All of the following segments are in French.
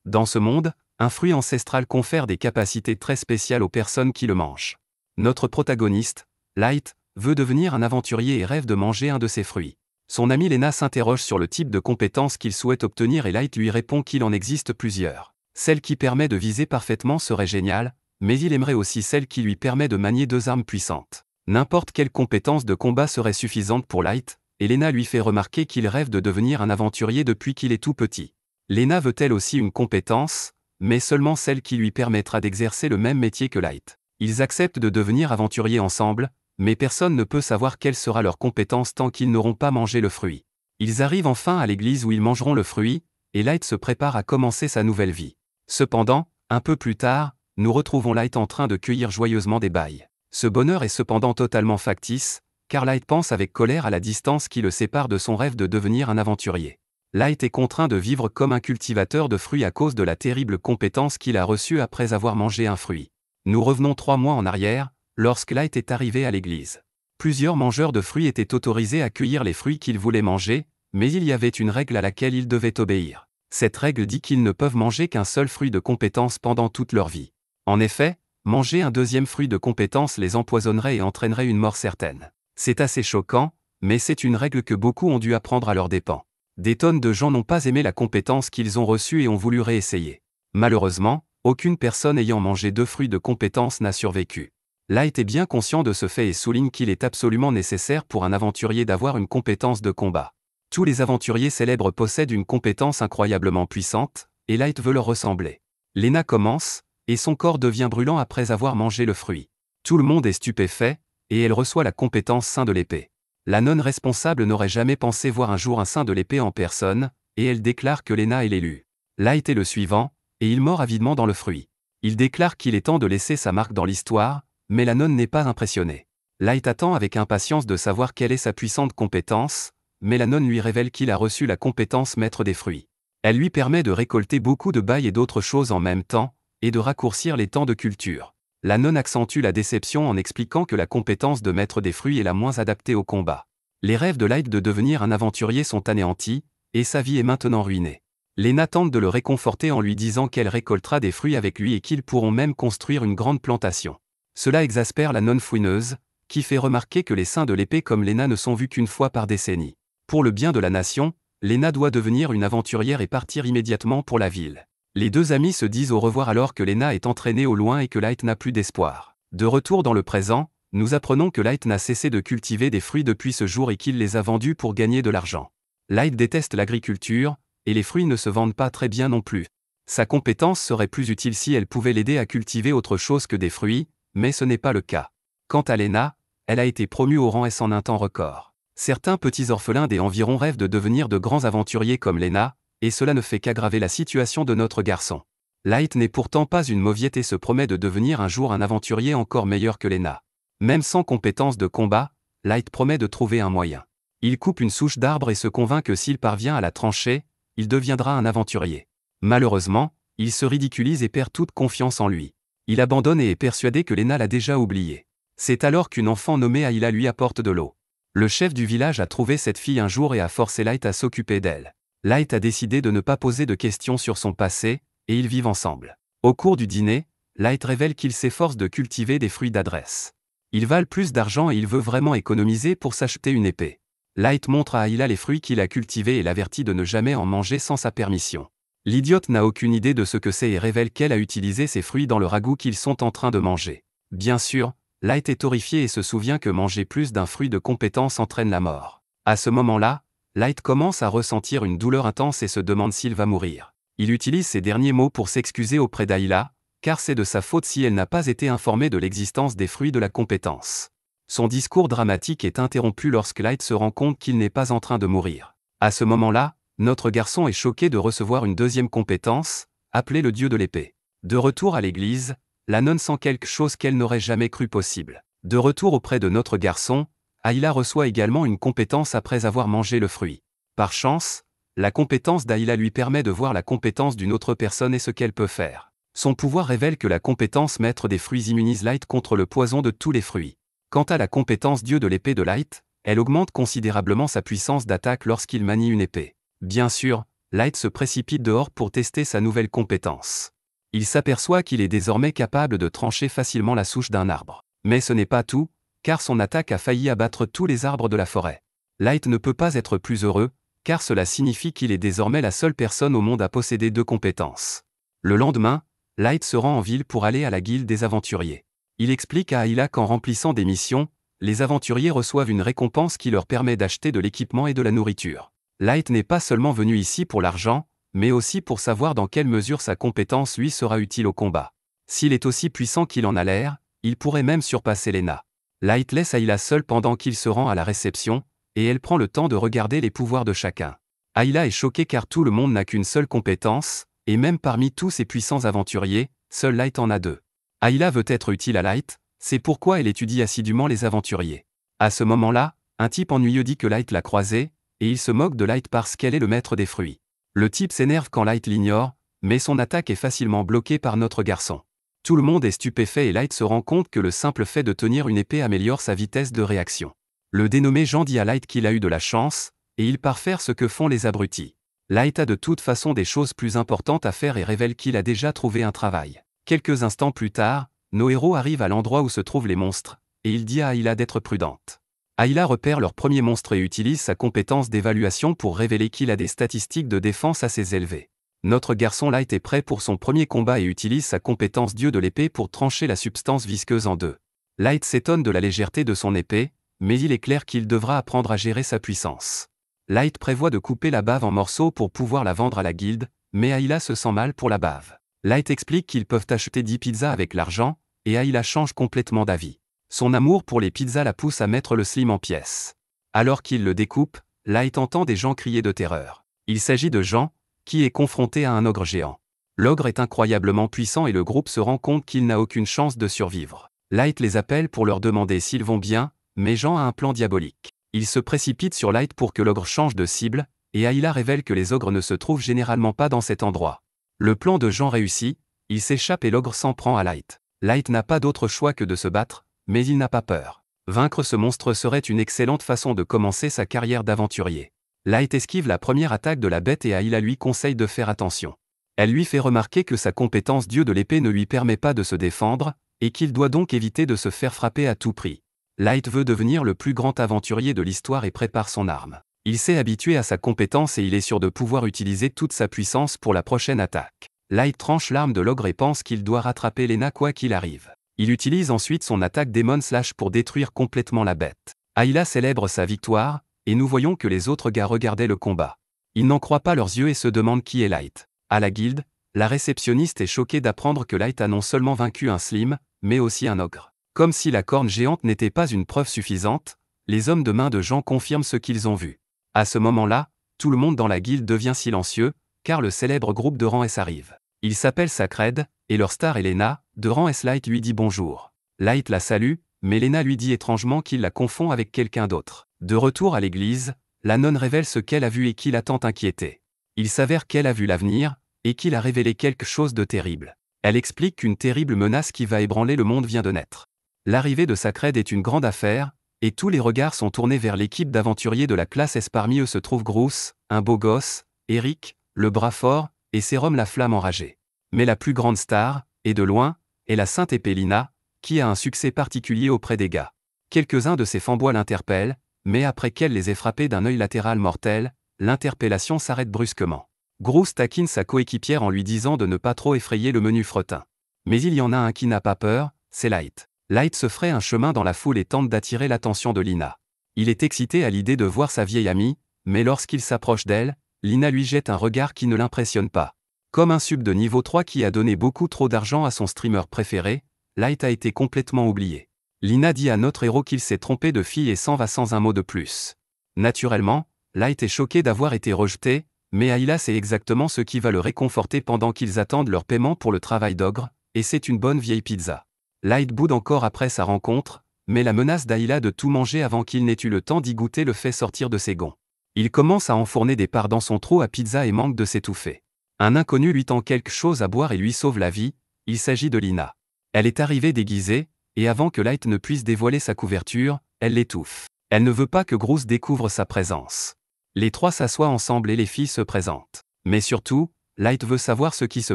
Dans ce monde, un fruit ancestral confère des capacités très spéciales aux personnes qui le mangent. Notre protagoniste, Light, veut devenir un aventurier et rêve de manger un de ces fruits. Son ami Lena s'interroge sur le type de compétences qu'il souhaite obtenir et Light lui répond qu'il en existe plusieurs. Celle qui permet de viser parfaitement serait géniale, mais il aimerait aussi celle qui lui permet de manier 2 armes puissantes. N'importe quelle compétence de combat serait suffisante pour Light, et Lena lui fait remarquer qu'il rêve de devenir un aventurier depuis qu'il est tout petit. Lena veut elle aussi une compétence, mais seulement celle qui lui permettra d'exercer le même métier que Light. Ils acceptent de devenir aventuriers ensemble, mais personne ne peut savoir quelle sera leur compétence tant qu'ils n'auront pas mangé le fruit. Ils arrivent enfin à l'église où ils mangeront le fruit, et Light se prépare à commencer sa nouvelle vie. Cependant, un peu plus tard, nous retrouvons Light en train de cueillir joyeusement des bailles. Ce bonheur est cependant totalement factice, car Light pense avec colère à la distance qui le sépare de son rêve de devenir un aventurier. Light est contraint de vivre comme un cultivateur de fruits à cause de la terrible compétence qu'il a reçue après avoir mangé un fruit. Nous revenons 3 mois en arrière, lorsque Light est arrivé à l'église. Plusieurs mangeurs de fruits étaient autorisés à cueillir les fruits qu'ils voulaient manger, mais il y avait une règle à laquelle ils devaient obéir. Cette règle dit qu'ils ne peuvent manger qu'un seul fruit de compétence pendant toute leur vie. En effet, manger un deuxième fruit de compétence les empoisonnerait et entraînerait une mort certaine. C'est assez choquant, mais c'est une règle que beaucoup ont dû apprendre à leurs dépens. Des tonnes de gens n'ont pas aimé la compétence qu'ils ont reçue et ont voulu réessayer. Malheureusement, aucune personne ayant mangé 2 fruits de compétence n'a survécu. Light est bien conscient de ce fait et souligne qu'il est absolument nécessaire pour un aventurier d'avoir une compétence de combat. Tous les aventuriers célèbres possèdent une compétence incroyablement puissante, et Light veut leur ressembler. Lena commence, et son corps devient brûlant après avoir mangé le fruit. Tout le monde est stupéfait, et elle reçoit la compétence Saint de l'épée. La nonne responsable n'aurait jamais pensé voir un jour un Saint de l'épée en personne, et elle déclare que Lena est l'élu. Light est le suivant, et il mord avidement dans le fruit. Il déclare qu'il est temps de laisser sa marque dans l'histoire, mais la nonne n'est pas impressionnée. Light attend avec impatience de savoir quelle est sa puissante compétence, mais la nonne lui révèle qu'il a reçu la compétence maître des fruits. Elle lui permet de récolter beaucoup de bailles et d'autres choses en même temps, et de raccourcir les temps de culture. La nonne accentue la déception en expliquant que la compétence de maître des fruits est la moins adaptée au combat. Les rêves de Light de devenir un aventurier sont anéantis, et sa vie est maintenant ruinée. Lena tente de le réconforter en lui disant qu'elle récoltera des fruits avec lui et qu'ils pourront même construire une grande plantation. Cela exaspère la nonne fouineuse, qui fait remarquer que les saints de l'épée comme Lena ne sont vus qu'une fois par décennie. Pour le bien de la nation, Lena doit devenir une aventurière et partir immédiatement pour la ville. Les 2 amis se disent au revoir alors que Lena est entraînée au loin et que Light n'a plus d'espoir. De retour dans le présent, nous apprenons que Light n'a cessé de cultiver des fruits depuis ce jour et qu'il les a vendus pour gagner de l'argent. Light déteste l'agriculture, et les fruits ne se vendent pas très bien non plus. Sa compétence serait plus utile si elle pouvait l'aider à cultiver autre chose que des fruits, mais ce n'est pas le cas. Quant à Lena, elle a été promue au rang S en un temps record. Certains petits orphelins des environs rêvent de devenir de grands aventuriers comme Lena, et cela ne fait qu'aggraver la situation de notre garçon. Light n'est pourtant pas une mauviette et se promet de devenir un jour un aventurier encore meilleur que Lena. Même sans compétence de combat, Light promet de trouver un moyen. Il coupe une souche d'arbre et se convainc que s'il parvient à la trancher, il deviendra un aventurier. Malheureusement, il se ridiculise et perd toute confiance en lui. Il abandonne et est persuadé que Lena l'a déjà oublié. C'est alors qu'une enfant nommée Ayla lui apporte de l'eau. Le chef du village a trouvé cette fille un jour et a forcé Light à s'occuper d'elle. Light a décidé de ne pas poser de questions sur son passé, et ils vivent ensemble. Au cours du dîner, Light révèle qu'il s'efforce de cultiver des fruits d'adresse. Ils valent plus d'argent et il veut vraiment économiser pour s'acheter une épée. Light montre à Ayla les fruits qu'il a cultivés et l'avertit de ne jamais en manger sans sa permission. L'idiote n'a aucune idée de ce que c'est et révèle qu'elle a utilisé ces fruits dans le ragoût qu'ils sont en train de manger. Bien sûr, Light est horrifié et se souvient que manger plus d'un fruit de compétence entraîne la mort. À ce moment-là, Light commence à ressentir une douleur intense et se demande s'il va mourir. Il utilise ces derniers mots pour s'excuser auprès d'Ayla, car c'est de sa faute si elle n'a pas été informée de l'existence des fruits de la compétence. Son discours dramatique est interrompu lorsque Light se rend compte qu'il n'est pas en train de mourir. À ce moment-là, notre garçon est choqué de recevoir une deuxième compétence, appelée le dieu de l'épée. De retour à l'église, la nonne sent quelque chose qu'elle n'aurait jamais cru possible. De retour auprès de notre garçon, Ayla reçoit également une compétence après avoir mangé le fruit. Par chance, la compétence d'Ayla lui permet de voir la compétence d'une autre personne et ce qu'elle peut faire. Son pouvoir révèle que la compétence maître des fruits immunise Light contre le poison de tous les fruits. Quant à la compétence dieu de l'épée de Light, elle augmente considérablement sa puissance d'attaque lorsqu'il manie une épée. Bien sûr, Light se précipite dehors pour tester sa nouvelle compétence. Il s'aperçoit qu'il est désormais capable de trancher facilement la souche d'un arbre. Mais ce n'est pas tout, car son attaque a failli abattre tous les arbres de la forêt. Light ne peut pas être plus heureux, car cela signifie qu'il est désormais la seule personne au monde à posséder 2 compétences. Le lendemain, Light se rend en ville pour aller à la guilde des aventuriers. Il explique à Ayla qu'en remplissant des missions, les aventuriers reçoivent une récompense qui leur permet d'acheter de l'équipement et de la nourriture. Light n'est pas seulement venu ici pour l'argent, mais aussi pour savoir dans quelle mesure sa compétence lui sera utile au combat. S'il est aussi puissant qu'il en a l'air, il pourrait même surpasser Lena. Light laisse Ayla seule pendant qu'il se rend à la réception, et elle prend le temps de regarder les pouvoirs de chacun. Ayla est choquée car tout le monde n'a qu'une seule compétence, et même parmi tous ces puissants aventuriers, seul Light en a 2. Ayla veut être utile à Light, c'est pourquoi elle étudie assidûment les aventuriers. À ce moment-là, un type ennuyeux dit que Light l'a croisé, et il se moque de Light parce qu'elle est le maître des fruits. Le type s'énerve quand Light l'ignore, mais son attaque est facilement bloquée par notre garçon. Tout le monde est stupéfait et Light se rend compte que le simple fait de tenir une épée améliore sa vitesse de réaction. Le dénommé Jean dit à Light qu'il a eu de la chance, et il part faire ce que font les abrutis. Light a de toute façon des choses plus importantes à faire et révèle qu'il a déjà trouvé un travail. Quelques instants plus tard, nos héros arrivent à l'endroit où se trouvent les monstres, et il dit à Ayla d'être prudente. Ayla repère leur premier monstre et utilise sa compétence d'évaluation pour révéler qu'il a des statistiques de défense assez élevées. Notre garçon Light est prêt pour son premier combat et utilise sa compétence dieu de l'épée pour trancher la substance visqueuse en 2. Light s'étonne de la légèreté de son épée, mais il est clair qu'il devra apprendre à gérer sa puissance. Light prévoit de couper la bave en morceaux pour pouvoir la vendre à la guilde, mais Ayla se sent mal pour la bave. Light explique qu'ils peuvent acheter 10 pizzas avec l'argent, et Ayla change complètement d'avis. Son amour pour les pizzas la pousse à mettre le slim en pièces. Alors qu'il le découpe, Light entend des gens crier de terreur. Il s'agit de Jean, qui est confronté à un ogre géant. L'ogre est incroyablement puissant et le groupe se rend compte qu'il n'a aucune chance de survivre. Light les appelle pour leur demander s'ils vont bien, mais Jean a un plan diabolique. Il se précipite sur Light pour que l'ogre change de cible, et Ayla révèle que les ogres ne se trouvent généralement pas dans cet endroit. Le plan de Jean réussit, il s'échappe et l'ogre s'en prend à Light. Light n'a pas d'autre choix que de se battre, mais il n'a pas peur. Vaincre ce monstre serait une excellente façon de commencer sa carrière d'aventurier. Light esquive la première attaque de la bête et Ayla lui conseille de faire attention. Elle lui fait remarquer que sa compétence dieu de l'épée ne lui permet pas de se défendre, et qu'il doit donc éviter de se faire frapper à tout prix. Light veut devenir le plus grand aventurier de l'histoire et prépare son arme. Il s'est habitué à sa compétence et il est sûr de pouvoir utiliser toute sa puissance pour la prochaine attaque. Light tranche l'arme de l'ogre et pense qu'il doit rattraper Lena quoi qu'il arrive. Il utilise ensuite son attaque Demon Slash pour détruire complètement la bête. Ayla célèbre sa victoire, et nous voyons que les autres gars regardaient le combat. Ils n'en croient pas leurs yeux et se demandent qui est Light. À la guilde, la réceptionniste est choquée d'apprendre que Light a non seulement vaincu un slim, mais aussi un ogre. Comme si la corne géante n'était pas une preuve suffisante, les hommes de main de Jean confirment ce qu'ils ont vu. À ce moment-là, tout le monde dans la guilde devient silencieux, car le célèbre groupe de Rang S arrive. Il s'appelle Sacred, et leur star Lena, de Rang S. Light lui dit bonjour. Light la salue, mais Lena lui dit étrangement qu'il la confond avec quelqu'un d'autre. De retour à l'église, la nonne révèle ce qu'elle a vu et qui l'a tant inquiétée. Il s'avère qu'elle a vu l'avenir, et qu'il a révélé quelque chose de terrible. Elle explique qu'une terrible menace qui va ébranler le monde vient de naître. L'arrivée de Sacred est une grande affaire, et tous les regards sont tournés vers l'équipe d'aventuriers de la classe S. Parmi eux se trouvent Bruce, un beau gosse, Eric, le bras fort, et Serum la flamme enragée. Mais la plus grande star, et de loin, est la sainte épée Lina, qui a un succès particulier auprès des gars. Quelques-uns de ses fanboys l'interpellent, mais après qu'elle les ait frappés d'un œil latéral mortel, l'interpellation s'arrête brusquement. Bruce taquine sa coéquipière en lui disant de ne pas trop effrayer le menu fretin. Mais il y en a un qui n'a pas peur, c'est Light. Light se fraye un chemin dans la foule et tente d'attirer l'attention de Lina. Il est excité à l'idée de voir sa vieille amie, mais lorsqu'il s'approche d'elle, Lina lui jette un regard qui ne l'impressionne pas. Comme un sub de niveau 3 qui a donné beaucoup trop d'argent à son streamer préféré, Light a été complètement oublié. Lina dit à notre héros qu'il s'est trompé de fille et s'en va sans un mot de plus. Naturellement, Light est choqué d'avoir été rejeté, mais Ayla sait exactement ce qui va le réconforter pendant qu'ils attendent leur paiement pour le travail d'ogre, et c'est une bonne vieille pizza. Light boude encore après sa rencontre, mais la menace d'Ayla de tout manger avant qu'il n'ait eu le temps d'y goûter le fait sortir de ses gonds. Il commence à enfourner des parts dans son trou à pizza et manque de s'étouffer. Un inconnu lui tend quelque chose à boire et lui sauve la vie, il s'agit de Lina. Elle est arrivée déguisée, et avant que Light ne puisse dévoiler sa couverture, elle l'étouffe. Elle ne veut pas que Bruce découvre sa présence. Les trois s'assoient ensemble et les filles se présentent. Mais surtout, Light veut savoir ce qui se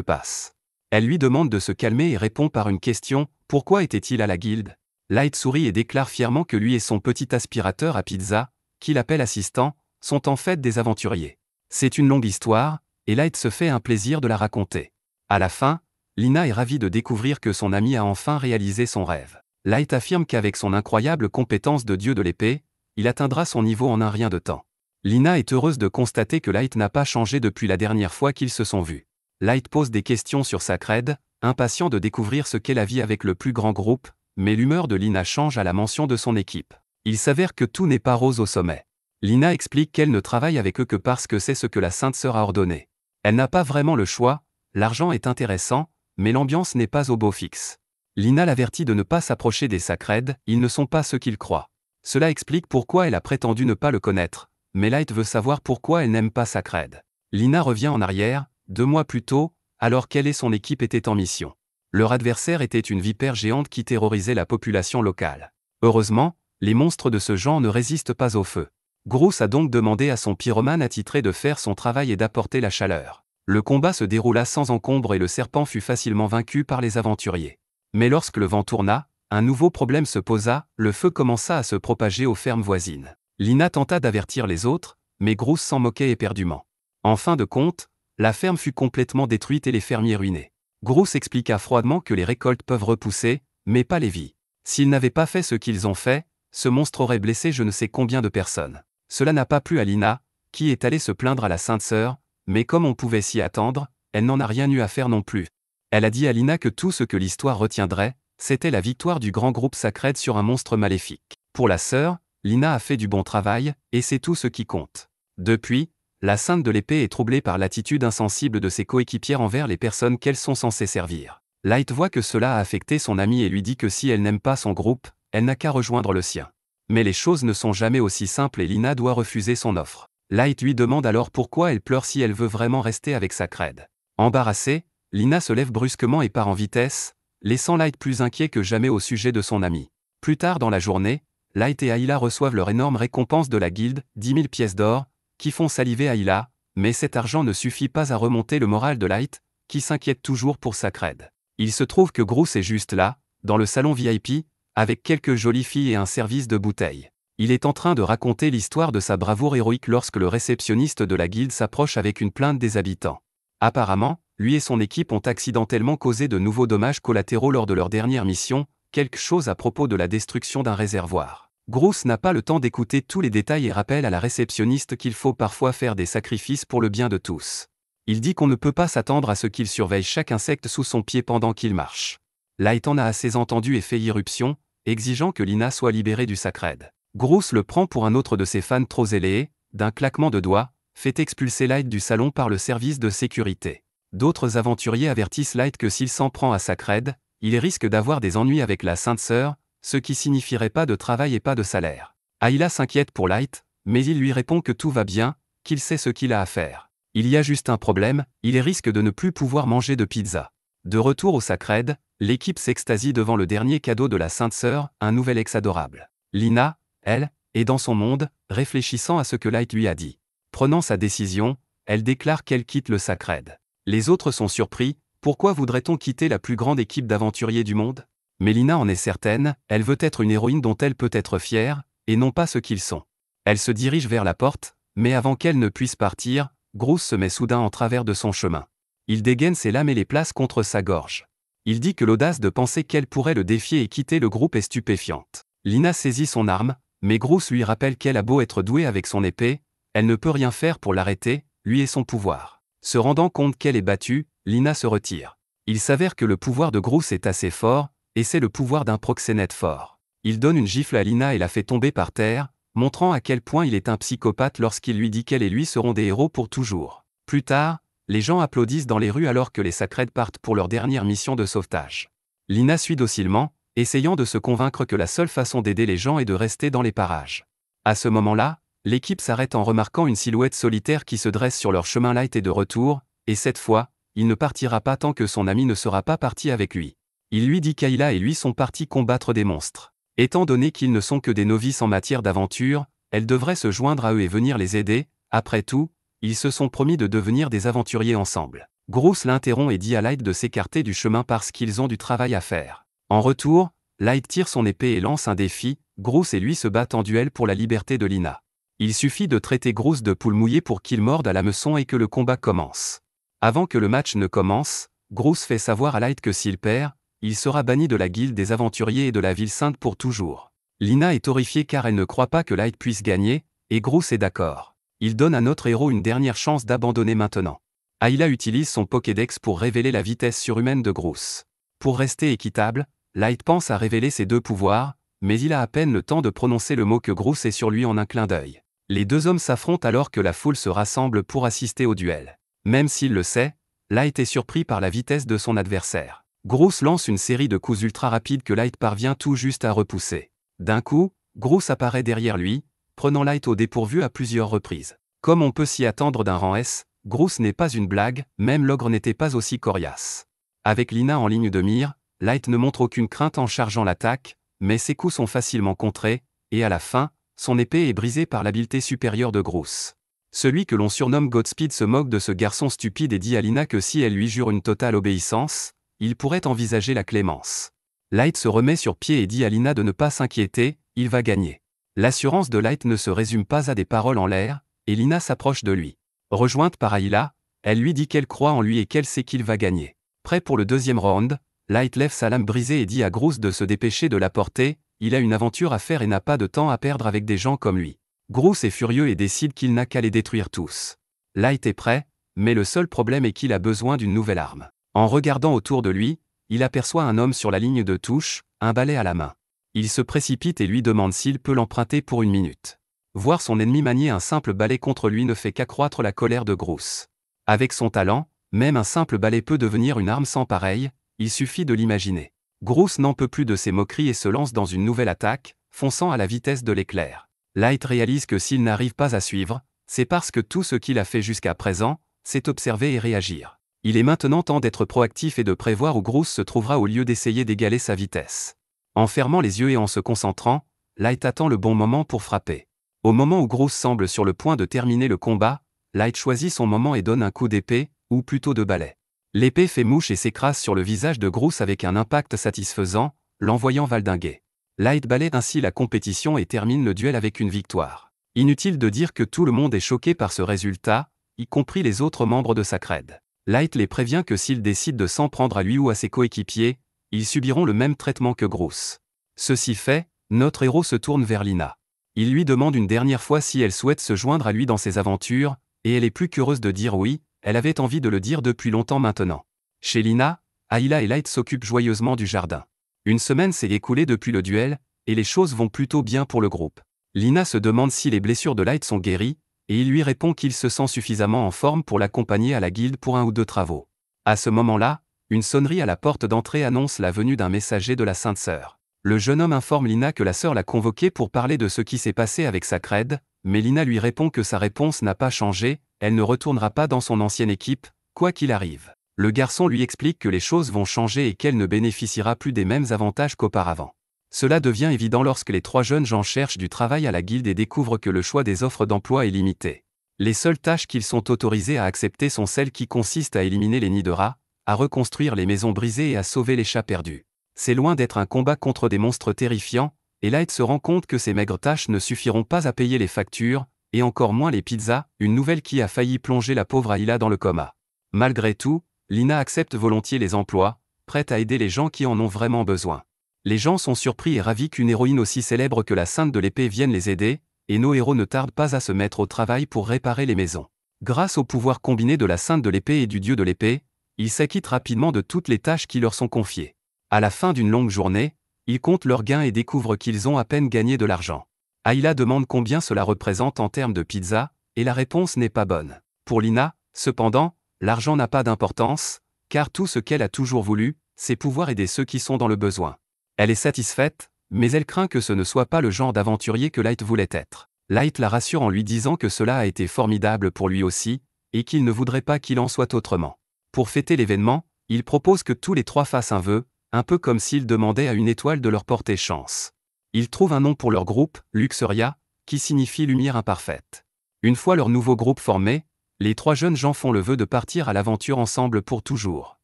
passe. Elle lui demande de se calmer et répond par une question, pourquoi était-il à la guilde? Light sourit et déclare fièrement que lui et son petit aspirateur à pizza, qu'il appelle assistant, sont en fait des aventuriers. C'est une longue histoire, et Light se fait un plaisir de la raconter. À la fin, Lina est ravie de découvrir que son ami a enfin réalisé son rêve. Light affirme qu'avec son incroyable compétence de dieu de l'épée, il atteindra son niveau en un rien de temps. Lina est heureuse de constater que Light n'a pas changé depuis la dernière fois qu'ils se sont vus. Light pose des questions sur sa crède, impatient de découvrir ce qu'est la vie avec le plus grand groupe, mais l'humeur de Lina change à la mention de son équipe. Il s'avère que tout n'est pas rose au sommet. Lina explique qu'elle ne travaille avec eux que parce que c'est ce que la Sainte Sœur a ordonné. Elle n'a pas vraiment le choix, l'argent est intéressant, mais l'ambiance n'est pas au beau fixe. Lina l'avertit de ne pas s'approcher des sacreds, ils ne sont pas ceux qu'ils croient. Cela explique pourquoi elle a prétendu ne pas le connaître, mais Light veut savoir pourquoi elle n'aime pas Sacred. Lina revient en arrière, 2 mois plus tôt, alors qu'elle et son équipe étaient en mission. Leur adversaire était une vipère géante qui terrorisait la population locale. Heureusement, les monstres de ce genre ne résistent pas au feu. Groose a donc demandé à son pyromane attitré de faire son travail et d'apporter la chaleur. Le combat se déroula sans encombre et le serpent fut facilement vaincu par les aventuriers. Mais lorsque le vent tourna, un nouveau problème se posa, le feu commença à se propager aux fermes voisines. Lina tenta d'avertir les autres, mais Groose s'en moquait éperdument. En fin de compte, la ferme fut complètement détruite et les fermiers ruinés. Groose expliqua froidement que les récoltes peuvent repousser, mais pas les vies. S'ils n'avaient pas fait ce qu'ils ont fait, ce monstre aurait blessé je ne sais combien de personnes. Cela n'a pas plu à Lina, qui est allée se plaindre à la Sainte Sœur, mais comme on pouvait s'y attendre, elle n'en a rien eu à faire non plus. Elle a dit à Lina que tout ce que l'histoire retiendrait, c'était la victoire du grand groupe Sacred sur un monstre maléfique. Pour la sœur, Lina a fait du bon travail, et c'est tout ce qui compte. Depuis, la Sainte de l'Épée est troublée par l'attitude insensible de ses coéquipières envers les personnes qu'elles sont censées servir. Light voit que cela a affecté son amie et lui dit que si elle n'aime pas son groupe, elle n'a qu'à rejoindre le sien. Mais les choses ne sont jamais aussi simples et Lina doit refuser son offre. Light lui demande alors pourquoi elle pleure si elle veut vraiment rester avec Sacred. Embarrassée, Lina se lève brusquement et part en vitesse, laissant Light plus inquiet que jamais au sujet de son ami. Plus tard dans la journée, Light et Ayla reçoivent leur énorme récompense de la guilde, 10 000 pièces d'or, qui font saliver Ayla, mais cet argent ne suffit pas à remonter le moral de Light, qui s'inquiète toujours pour Sacred. Il se trouve que Groose est juste là, dans le salon VIP, avec quelques jolies filles et un service de bouteilles. Il est en train de raconter l'histoire de sa bravoure héroïque lorsque le réceptionniste de la guilde s'approche avec une plainte des habitants. Apparemment, lui et son équipe ont accidentellement causé de nouveaux dommages collatéraux lors de leur dernière mission, quelque chose à propos de la destruction d'un réservoir. Groose n'a pas le temps d'écouter tous les détails et rappelle à la réceptionniste qu'il faut parfois faire des sacrifices pour le bien de tous. Il dit qu'on ne peut pas s'attendre à ce qu'il surveille chaque insecte sous son pied pendant qu'il marche. Light en a assez entendu et fait irruption, exigeant que Lina soit libérée du Sacred. Groose le prend pour un autre de ses fans trop zélés et, d'un claquement de doigts, fait expulser Light du salon par le service de sécurité. D'autres aventuriers avertissent Light que s'il s'en prend à Sacred, il risque d'avoir des ennuis avec la Sainte Sœur, ce qui signifierait pas de travail et pas de salaire. Ayla s'inquiète pour Light, mais il lui répond que tout va bien, qu'il sait ce qu'il a à faire. Il y a juste un problème, il risque de ne plus pouvoir manger de pizza. De retour au Sacred, l'équipe s'extasie devant le dernier cadeau de la Sainte Sœur, un nouvel ex adorable. Lina, elle, est dans son monde, réfléchissant à ce que Light lui a dit. Prenant sa décision, elle déclare qu'elle quitte le Sacred. Les autres sont surpris, pourquoi voudrait-on quitter la plus grande équipe d'aventuriers du monde? Mais Lina en est certaine, elle veut être une héroïne dont elle peut être fière, et non pas ce qu'ils sont. Elle se dirige vers la porte, mais avant qu'elle ne puisse partir, Groose se met soudain en travers de son chemin. Il dégaine ses lames et les place contre sa gorge. Il dit que l'audace de penser qu'elle pourrait le défier et quitter le groupe est stupéfiante. Lina saisit son arme, mais Groose lui rappelle qu'elle a beau être douée avec son épée, elle ne peut rien faire pour l'arrêter, lui et son pouvoir. Se rendant compte qu'elle est battue, Lina se retire. Il s'avère que le pouvoir de Groose est assez fort, et c'est le pouvoir d'un proxénète fort. Il donne une gifle à Lina et la fait tomber par terre, montrant à quel point il est un psychopathe lorsqu'il lui dit qu'elle et lui seront des héros pour toujours. Plus tard, les gens applaudissent dans les rues alors que les Sacred partent pour leur dernière mission de sauvetage. Lina suit docilement, essayant de se convaincre que la seule façon d'aider les gens est de rester dans les parages. À ce moment-là, l'équipe s'arrête en remarquant une silhouette solitaire qui se dresse sur leur chemin. Light est de retour, et cette fois, il ne partira pas tant que son ami ne sera pas parti avec lui. Il lui dit qu'Ayla et lui sont partis combattre des monstres. Étant donné qu'ils ne sont que des novices en matière d'aventure, elle devrait se joindre à eux et venir les aider, après tout, Ils se sont promis de devenir des aventuriers ensemble. Groose l'interrompt et dit à Light de s'écarter du chemin parce qu'ils ont du travail à faire. En retour, Light tire son épée et lance un défi, Groose et lui se battent en duel pour la liberté de Lina. Il suffit de traiter Groose de poule mouillée pour qu'il morde à l'hameçon et que le combat commence. Avant que le match ne commence, Groose fait savoir à Light que s'il perd, il sera banni de la guilde des aventuriers et de la ville sainte pour toujours. Lina est horrifiée car elle ne croit pas que Light puisse gagner, et Groose est d'accord. Il donne à notre héros une dernière chance d'abandonner maintenant. Ayla utilise son Pokédex pour révéler la vitesse surhumaine de Groose. Pour rester équitable, Light pense à révéler ses deux pouvoirs, mais il a à peine le temps de prononcer le mot que Groose est sur lui en un clin d'œil. Les deux hommes s'affrontent alors que la foule se rassemble pour assister au duel. Même s'il le sait, Light est surpris par la vitesse de son adversaire. Groose lance une série de coups ultra rapides que Light parvient tout juste à repousser. D'un coup, Groose apparaît derrière lui, prenant Light au dépourvu à plusieurs reprises. Comme on peut s'y attendre d'un rang S, Groose n'est pas une blague, même l'ogre n'était pas aussi coriace. Avec Lina en ligne de mire, Light ne montre aucune crainte en chargeant l'attaque, mais ses coups sont facilement contrés, et à la fin, son épée est brisée par l'habileté supérieure de Groose. Celui que l'on surnomme Godspeed se moque de ce garçon stupide et dit à Lina que si elle lui jure une totale obéissance, il pourrait envisager la clémence. Light se remet sur pied et dit à Lina de ne pas s'inquiéter, il va gagner. L'assurance de Light ne se résume pas à des paroles en l'air, et Lina s'approche de lui. Rejointe par Ayla, elle lui dit qu'elle croit en lui et qu'elle sait qu'il va gagner. Prêt pour le deuxième round, Light lève sa lame brisée et dit à Groose de se dépêcher de la porter, il a une aventure à faire et n'a pas de temps à perdre avec des gens comme lui. Groose est furieux et décide qu'il n'a qu'à les détruire tous. Light est prêt, mais le seul problème est qu'il a besoin d'une nouvelle arme. En regardant autour de lui, il aperçoit un homme sur la ligne de touche, un balai à la main. Il se précipite et lui demande s'il peut l'emprunter pour une minute. Voir son ennemi manier un simple balai contre lui ne fait qu'accroître la colère de Groose. Avec son talent, même un simple balai peut devenir une arme sans pareille, il suffit de l'imaginer. Groose n'en peut plus de ses moqueries et se lance dans une nouvelle attaque, fonçant à la vitesse de l'éclair. Light réalise que s'il n'arrive pas à suivre, c'est parce que tout ce qu'il a fait jusqu'à présent, c'est observer et réagir. Il est maintenant temps d'être proactif et de prévoir où Groose se trouvera au lieu d'essayer d'égaler sa vitesse. En fermant les yeux et en se concentrant, Light attend le bon moment pour frapper. Au moment où Groose semble sur le point de terminer le combat, Light choisit son moment et donne un coup d'épée, ou plutôt de balai. L'épée fait mouche et s'écrase sur le visage de Groose avec un impact satisfaisant, l'envoyant valdinguer. Light balaie ainsi la compétition et termine le duel avec une victoire. Inutile de dire que tout le monde est choqué par ce résultat, y compris les autres membres de sa crède. Light les prévient que s'ils décident de s'en prendre à lui ou à ses coéquipiers, ils subiront le même traitement que Groose. Ceci fait, notre héros se tourne vers Lina. Il lui demande une dernière fois si elle souhaite se joindre à lui dans ses aventures, et elle est plus qu'heureuse de dire oui, elle avait envie de le dire depuis longtemps maintenant. Chez Lina, Ayla et Light s'occupent joyeusement du jardin. Une semaine s'est écoulée depuis le duel, et les choses vont plutôt bien pour le groupe. Lina se demande si les blessures de Light sont guéries, et il lui répond qu'il se sent suffisamment en forme pour l'accompagner à la guilde pour 1 ou 2 travaux. À ce moment-là, une sonnerie à la porte d'entrée annonce la venue d'un messager de la Sainte Sœur. Le jeune homme informe Lina que la sœur l'a convoqué pour parler de ce qui s'est passé avec sa crède, mais Lina lui répond que sa réponse n'a pas changé, elle ne retournera pas dans son ancienne équipe, quoi qu'il arrive. Le garçon lui explique que les choses vont changer et qu'elle ne bénéficiera plus des mêmes avantages qu'auparavant. Cela devient évident lorsque les 3 jeunes gens cherchent du travail à la guilde et découvrent que le choix des offres d'emploi est limité. Les seules tâches qu'ils sont autorisés à accepter sont celles qui consistent à éliminer les nids de rats, à reconstruire les maisons brisées et à sauver les chats perdus. C'est loin d'être un combat contre des monstres terrifiants, et Light se rend compte que ces maigres tâches ne suffiront pas à payer les factures, et encore moins les pizzas, une nouvelle qui a failli plonger la pauvre Ayla dans le coma. Malgré tout, Lina accepte volontiers les emplois, prête à aider les gens qui en ont vraiment besoin. Les gens sont surpris et ravis qu'une héroïne aussi célèbre que la Sainte de l'Épée vienne les aider, et nos héros ne tardent pas à se mettre au travail pour réparer les maisons. Grâce au pouvoir combiné de la Sainte de l'Épée et du Dieu de l'Épée, ils s'acquittent rapidement de toutes les tâches qui leur sont confiées. À la fin d'une longue journée, ils comptent leurs gains et découvrent qu'ils ont à peine gagné de l'argent. Ayla demande combien cela représente en termes de pizza, et la réponse n'est pas bonne. Pour Lina, cependant, l'argent n'a pas d'importance, car tout ce qu'elle a toujours voulu, c'est pouvoir aider ceux qui sont dans le besoin. Elle est satisfaite, mais elle craint que ce ne soit pas le genre d'aventurier que Light voulait être. Light la rassure en lui disant que cela a été formidable pour lui aussi, et qu'il ne voudrait pas qu'il en soit autrement. Pour fêter l'événement, il propose que tous les 3 fassent un vœu, un peu comme s'ils demandaient à une étoile de leur porter chance. Ils trouvent un nom pour leur groupe, Luxuria, qui signifie lumière imparfaite. Une fois leur nouveau groupe formé, Les trois jeunes gens font le vœu de partir à l'aventure ensemble pour toujours.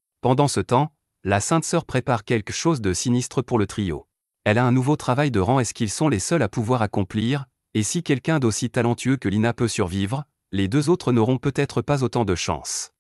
Pendant ce temps, la Sainte Sœur prépare quelque chose de sinistre pour le trio. Elle a un nouveau travail de rang. Est-ce qu'ils sont les seuls à pouvoir accomplir, et si quelqu'un d'aussi talentueux que Lina peut survivre, les deux autres n'auront peut-être pas autant de chance.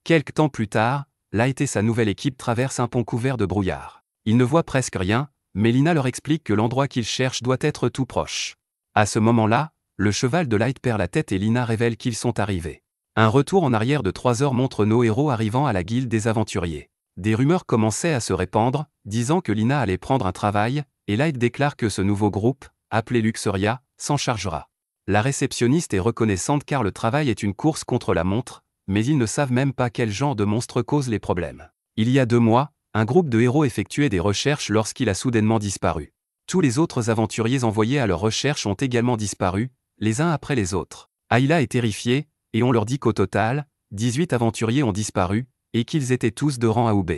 Quelque temps plus tard, Light et sa nouvelle équipe traversent un pont couvert de brouillard. Ils ne voient presque rien, mais Lina leur explique que l'endroit qu'ils cherchent doit être tout proche. À ce moment-là, le cheval de Light perd la tête et Lina révèle qu'ils sont arrivés. Un retour en arrière de 3 heures montre nos héros arrivant à la guilde des aventuriers. Des rumeurs commençaient à se répandre, disant que Lina allait prendre un travail, et Light déclare que ce nouveau groupe, appelé Luxuria, s'en chargera. La réceptionniste est reconnaissante car le travail est une course contre la montre, mais ils ne savent même pas quel genre de monstre cause les problèmes. Il y a 2 mois, un groupe de héros effectuait des recherches lorsqu'il a soudainement disparu. Tous les autres aventuriers envoyés à leur recherche ont également disparu, les uns après les autres. Ayla est terrifiée, et on leur dit qu'au total, 18 aventuriers ont disparu, et qu'ils étaient tous de rang A ou B.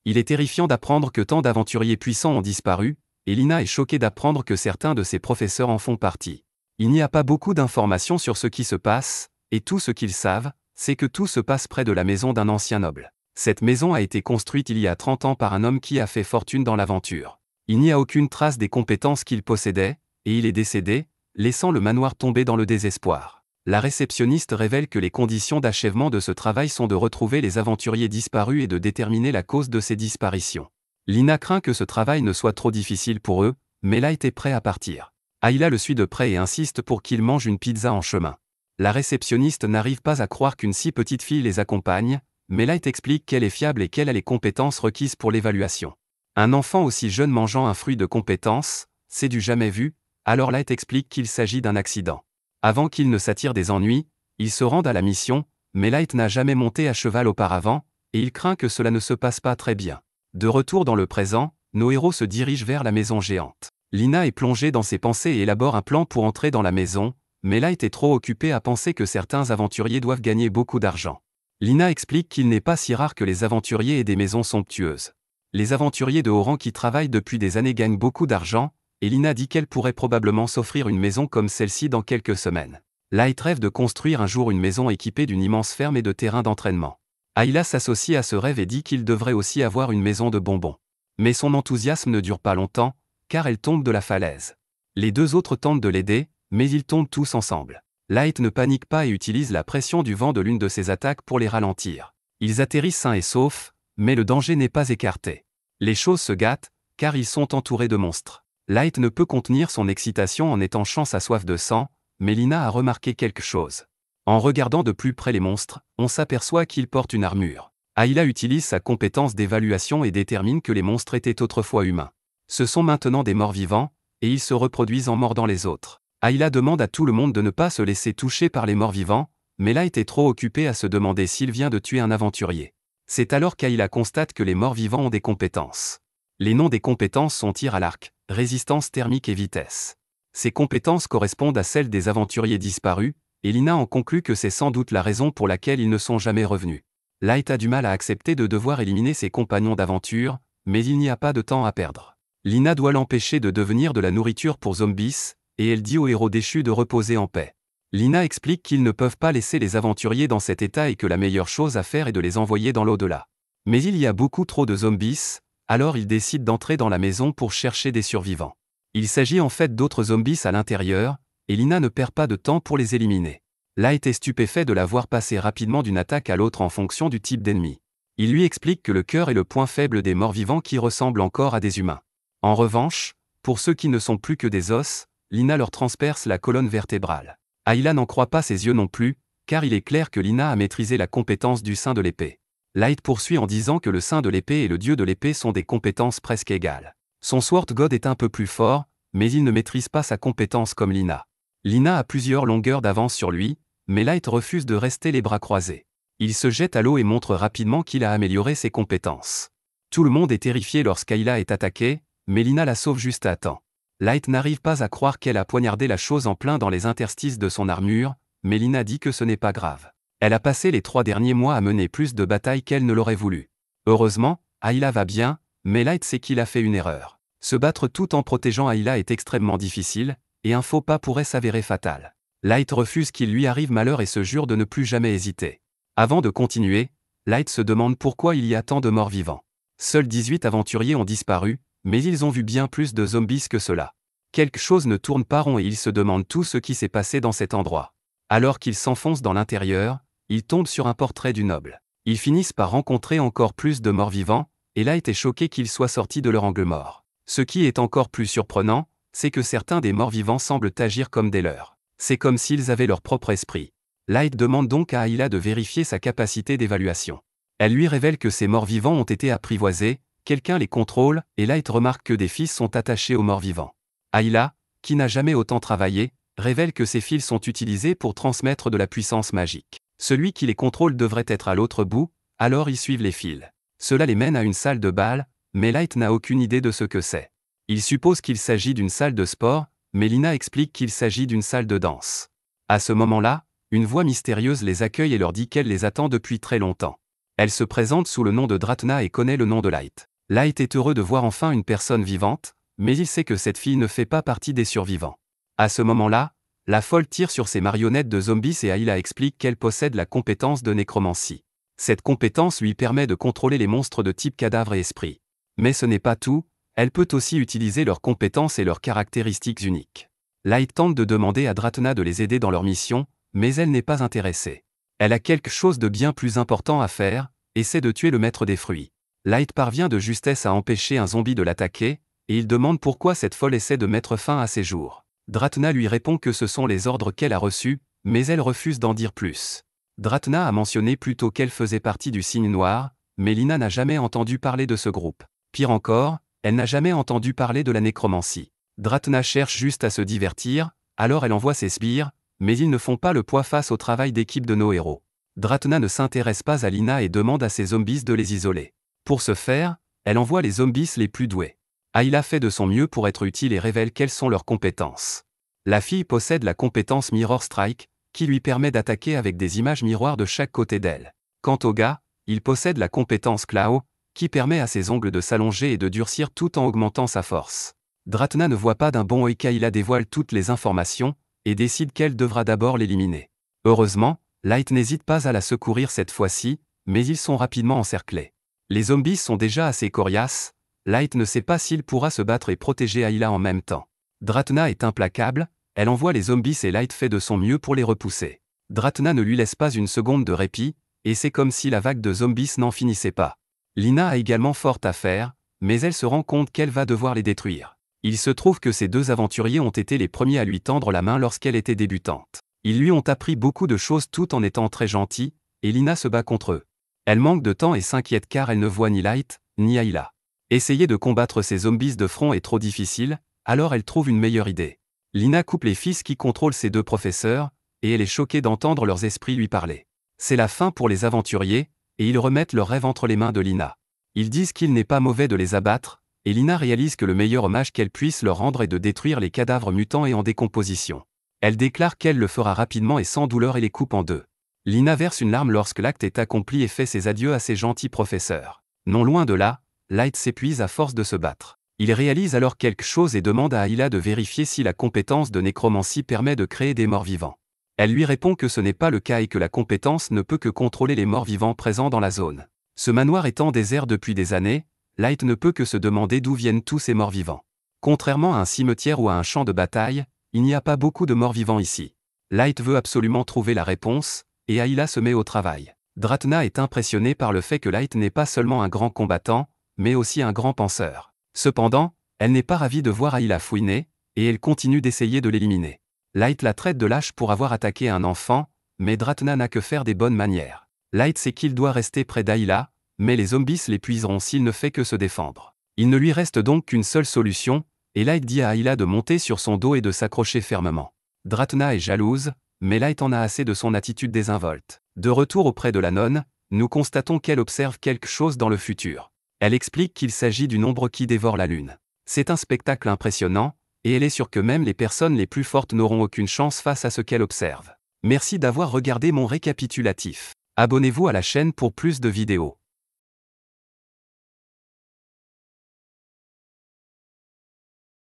Il est terrifiant d'apprendre que tant d'aventuriers puissants ont disparu, et Lina est choquée d'apprendre que certains de ses professeurs en font partie. Il n'y a pas beaucoup d'informations sur ce qui se passe, et tout ce qu'ils savent, c'est que tout se passe près de la maison d'un ancien noble. Cette maison a été construite il y a 30 ans par un homme qui a fait fortune dans l'aventure. Il n'y a aucune trace des compétences qu'il possédait, et il est décédé, laissant le manoir tomber dans le désespoir. La réceptionniste révèle que les conditions d'achèvement de ce travail sont de retrouver les aventuriers disparus et de déterminer la cause de ces disparitions. Lina craint que ce travail ne soit trop difficile pour eux, mais Light est prêt à partir. Ayla le suit de près et insiste pour qu'il mange une pizza en chemin. La réceptionniste n'arrive pas à croire qu'une si petite fille les accompagne, mais Light explique qu'elle est fiable et qu'elle a les compétences requises pour l'évaluation. Un enfant aussi jeune mangeant un fruit de compétence, c'est du jamais vu, alors Light explique qu'il s'agit d'un accident. Avant qu'il ne s'attire des ennuis, ils se rendent à la mission, mais Light n'a jamais monté à cheval auparavant, et il craint que cela ne se passe pas très bien. De retour dans le présent, nos héros se dirigent vers la maison géante. Lina est plongée dans ses pensées et élabore un plan pour entrer dans la maison, mais Light est trop occupé à penser que certains aventuriers doivent gagner beaucoup d'argent. Lina explique qu'il n'est pas si rare que les aventuriers aient des maisons somptueuses. Les aventuriers de haut rang qui travaillent depuis des années gagnent beaucoup d'argent, et Lina dit qu'elle pourrait probablement s'offrir une maison comme celle-ci dans quelques semaines. Light rêve de construire un jour une maison équipée d'une immense ferme et de terrain d'entraînement. Ayla s'associe à ce rêve et dit qu'il devrait aussi avoir une maison de bonbons. Mais son enthousiasme ne dure pas longtemps, car elle tombe de la falaise. Les deux autres tentent de l'aider, mais ils tombent tous ensemble. Light ne panique pas et utilise la pression du vent de l'une de ses attaques pour les ralentir. Ils atterrissent sains et saufs, mais le danger n'est pas écarté. Les choses se gâtent, car ils sont entourés de monstres. Light ne peut contenir son excitation en étanchant sa soif de sang, mais Lina a remarqué quelque chose. En regardant de plus près les monstres, on s'aperçoit qu'ils portent une armure. Ayla utilise sa compétence d'évaluation et détermine que les monstres étaient autrefois humains. Ce sont maintenant des morts vivants, et ils se reproduisent en mordant les autres. Ayla demande à tout le monde de ne pas se laisser toucher par les morts vivants, mais Light est trop occupé à se demander s'il vient de tuer un aventurier. C'est alors qu'Ayla constate que les morts vivants ont des compétences. Les noms des compétences sont tir à l'arc, résistance thermique et vitesse. Ces compétences correspondent à celles des aventuriers disparus, et Lina en conclut que c'est sans doute la raison pour laquelle ils ne sont jamais revenus. Light a du mal à accepter de devoir éliminer ses compagnons d'aventure, mais il n'y a pas de temps à perdre. Lina doit l'empêcher de devenir de la nourriture pour zombies, et elle dit aux héros déchus de reposer en paix. Lina explique qu'ils ne peuvent pas laisser les aventuriers dans cet état et que la meilleure chose à faire est de les envoyer dans l'au-delà. Mais il y a beaucoup trop de zombies, alors ils décident d'entrer dans la maison pour chercher des survivants. Il s'agit en fait d'autres zombies à l'intérieur, et Lina ne perd pas de temps pour les éliminer. Light est stupéfait de la voir passer rapidement d'une attaque à l'autre en fonction du type d'ennemi. Il lui explique que le cœur est le point faible des morts-vivants qui ressemblent encore à des humains. En revanche, pour ceux qui ne sont plus que des os, Lina leur transperce la colonne vertébrale. Ayla n'en croit pas ses yeux non plus, car il est clair que Lina a maîtrisé la compétence du sein de l'épée. Light poursuit en disant que le sein de l'épée et le dieu de l'épée sont des compétences presque égales. Son Sword God est un peu plus fort, mais il ne maîtrise pas sa compétence comme Lina. Lina a plusieurs longueurs d'avance sur lui, mais Light refuse de rester les bras croisés. Il se jette à l'eau et montre rapidement qu'il a amélioré ses compétences. Tout le monde est terrifié lorsqu'Ayla est attaquée, mais Lina la sauve juste à temps. Light n'arrive pas à croire qu'elle a poignardé la chose en plein dans les interstices de son armure, mais Lina dit que ce n'est pas grave. Elle a passé les 3 derniers mois à mener plus de batailles qu'elle ne l'aurait voulu. Heureusement, Ayla va bien, mais Light sait qu'il a fait une erreur. Se battre tout en protégeant Ayla est extrêmement difficile, et un faux pas pourrait s'avérer fatal. Light refuse qu'il lui arrive malheur et se jure de ne plus jamais hésiter. Avant de continuer, Light se demande pourquoi il y a tant de morts vivants. Seuls 18 aventuriers ont disparu, mais ils ont vu bien plus de zombies que cela. Quelque chose ne tourne pas rond et ils se demandent tout ce qui s'est passé dans cet endroit. Alors qu'ils s'enfoncent dans l'intérieur, ils tombent sur un portrait du noble. Ils finissent par rencontrer encore plus de morts vivants, et Light est choqué qu'ils soient sortis de leur angle mort. Ce qui est encore plus surprenant, c'est que certains des morts vivants semblent agir comme des leurs. C'est comme s'ils avaient leur propre esprit. Light demande donc à Ayla de vérifier sa capacité d'évaluation. Elle lui révèle que ces morts vivants ont été apprivoisés, quelqu'un les contrôle, et Light remarque que des fils sont attachés aux morts vivants. Ayla, qui n'a jamais autant travaillé, révèle que ces fils sont utilisés pour transmettre de la puissance magique. Celui qui les contrôle devrait être à l'autre bout, alors ils suivent les fils. Cela les mène à une salle de bal, mais Light n'a aucune idée de ce que c'est. Il suppose qu'il s'agit d'une salle de sport, mais Lina explique qu'il s'agit d'une salle de danse. À ce moment-là, une voix mystérieuse les accueille et leur dit qu'elle les attend depuis très longtemps. Elle se présente sous le nom de Dratna et connaît le nom de Light. Light est heureux de voir enfin une personne vivante, mais il sait que cette fille ne fait pas partie des survivants. À ce moment-là, la folle tire sur ses marionnettes de zombies et Ayla explique qu'elle possède la compétence de nécromancie. Cette compétence lui permet de contrôler les monstres de type cadavre et esprit. Mais ce n'est pas tout, elle peut aussi utiliser leurs compétences et leurs caractéristiques uniques. Light tente de demander à Dratna de les aider dans leur mission, mais elle n'est pas intéressée. Elle a quelque chose de bien plus important à faire, et c'est de tuer le maître des fruits. Light parvient de justesse à empêcher un zombie de l'attaquer, et il demande pourquoi cette folle essaie de mettre fin à ses jours. Dratna lui répond que ce sont les ordres qu'elle a reçus, mais elle refuse d'en dire plus. Dratna a mentionné plus tôt qu'elle faisait partie du Cygne Noir, mais Lina n'a jamais entendu parler de ce groupe. Pire encore, elle n'a jamais entendu parler de la nécromancie. Dratna cherche juste à se divertir, alors elle envoie ses sbires, mais ils ne font pas le poids face au travail d'équipe de nos héros. Dratna ne s'intéresse pas à Lina et demande à ses zombies de les isoler. Pour ce faire, elle envoie les zombies les plus doués. Ayla fait de son mieux pour être utile et révèle quelles sont leurs compétences. La fille possède la compétence Mirror Strike, qui lui permet d'attaquer avec des images miroirs de chaque côté d'elle. Quant au gars, il possède la compétence Claw, qui permet à ses ongles de s'allonger et de durcir tout en augmentant sa force. Dratna ne voit pas d'un bon œil qu'Ayla dévoile toutes les informations, et décide qu'elle devra d'abord l'éliminer. Heureusement, Light n'hésite pas à la secourir cette fois-ci, mais ils sont rapidement encerclés. Les zombies sont déjà assez coriaces, Light ne sait pas s'il pourra se battre et protéger Ayla en même temps. Dratna est implacable, elle envoie les zombies et Light fait de son mieux pour les repousser. Dratna ne lui laisse pas une seconde de répit, et c'est comme si la vague de zombies n'en finissait pas. Lina a également fort à faire, mais elle se rend compte qu'elle va devoir les détruire. Il se trouve que ces deux aventuriers ont été les premiers à lui tendre la main lorsqu'elle était débutante. Ils lui ont appris beaucoup de choses tout en étant très gentils, et Lina se bat contre eux. Elle manque de temps et s'inquiète car elle ne voit ni Light, ni Ayla. Essayer de combattre ces zombies de front est trop difficile, alors elle trouve une meilleure idée. Lina coupe les fils qui contrôlent ses deux professeurs, et elle est choquée d'entendre leurs esprits lui parler. C'est la fin pour les aventuriers, et ils remettent leurs rêves entre les mains de Lina. Ils disent qu'il n'est pas mauvais de les abattre, et Lina réalise que le meilleur hommage qu'elle puisse leur rendre est de détruire les cadavres mutants et en décomposition. Elle déclare qu'elle le fera rapidement et sans douleur et les coupe en deux. Lina verse une larme lorsque l'acte est accompli et fait ses adieux à ses gentils professeurs. Non loin de là, Light s'épuise à force de se battre. Il réalise alors quelque chose et demande à Ayla de vérifier si la compétence de nécromancie permet de créer des morts vivants. Elle lui répond que ce n'est pas le cas et que la compétence ne peut que contrôler les morts vivants présents dans la zone. Ce manoir étant désert depuis des années, Light ne peut que se demander d'où viennent tous ces morts vivants. Contrairement à un cimetière ou à un champ de bataille, il n'y a pas beaucoup de morts vivants ici. Light veut absolument trouver la réponse, et Ayla se met au travail. Dratna est impressionnée par le fait que Light n'est pas seulement un grand combattant, mais aussi un grand penseur. Cependant, elle n'est pas ravie de voir Ayla fouiner, et elle continue d'essayer de l'éliminer. Light la traite de lâche pour avoir attaqué un enfant, mais Dratna n'a que faire des bonnes manières. Light sait qu'il doit rester près d'Ayla, mais les zombies l'épuiseront s'il ne fait que se défendre. Il ne lui reste donc qu'une seule solution, et Light dit à Ayla de monter sur son dos et de s'accrocher fermement. Dratna est jalouse, mais Light en a assez de son attitude désinvolte. De retour auprès de la nonne, nous constatons qu'elle observe quelque chose dans le futur. Elle explique qu'il s'agit d'une ombre qui dévore la lune. C'est un spectacle impressionnant, et elle est sûre que même les personnes les plus fortes n'auront aucune chance face à ce qu'elle observe. Merci d'avoir regardé mon récapitulatif. Abonnez-vous à la chaîne pour plus de vidéos.